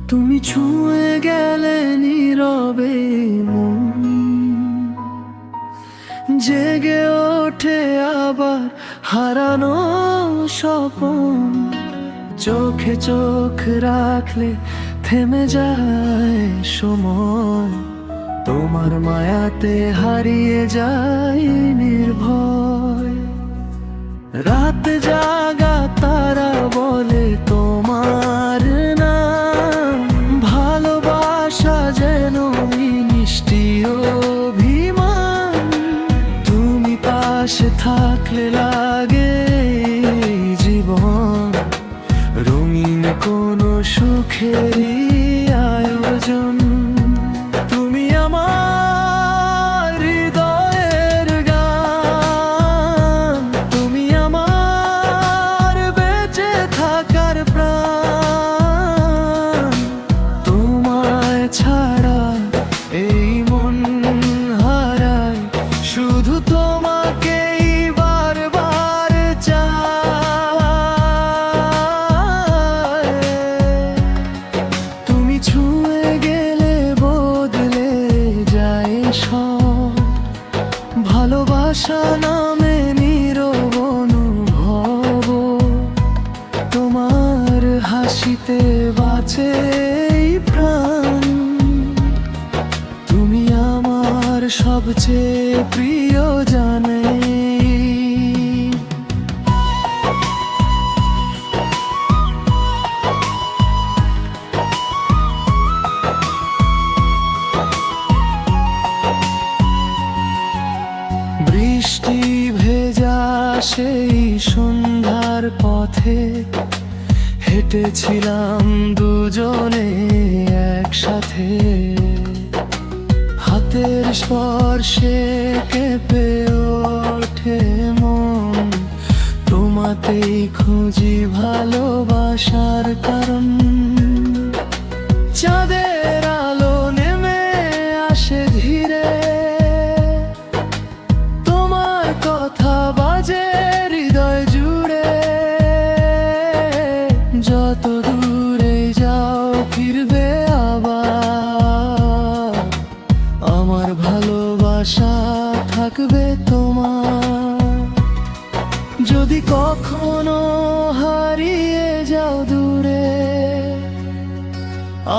তুমি ছুঁয়ে গেলে নীরবে মন জেগে ওঠে আবার হারানো স্বপন। চোখে চোখ রাখলে থেমে যায় সময়, তোমার মায়াতে হারিয়ে যায় নির্ভয়। রাত জাগা তারা বলে তোমার নাম, ভালোবাসা যেন মিষ্টি অভিমান। তুমি পাশে থাকলে লাগে জীবন, রঙিন কোনো সুখেরই আয়োজন। তুমি আমার হৃদয়ের গান, তুমি আমার বেঁচে থাকার প্রাণ। তোমায় ছাড়া এই মন হারায়, শুধু তোমাকেই বারবার চায়। তুমি ছুঁয়ে গেলে বদলে যায় সব, ভালোবাসা নামে নীরব অনুভব। তোমার হাসিতে বাঁচে এই প্রাণ, তুমি আমার সবচেয়ে প্রিয় জানে। বৃষ্টি ভেজা সেই সন্ধ্যার পথে হেঁটেছিলাম দুজনে একসাথে। হাতের স্পর্শে কেঁপে ওঠে মন, তোমাতেই খুঁজি ভালোবাসার কারণ। চাঁদের আলো নেমে আসে ধীরে, তোমার কথা বাজে হৃদয় জুড়ে। যত দূরে যাও ফিরবে আবার, আমার ভালোবাসা থাকবে তোমার। যদি কখনো হারিয়ে যাও দূরে,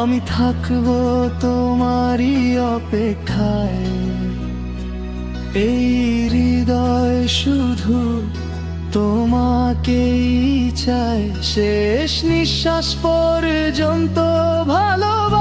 আমি থাকবো তোমারই অপেক্ষায়। এই হৃদয় শুধু তোমাকেই চায়, শেষ নিঃশ্বাস পর্যন্ত ভালোবাসা।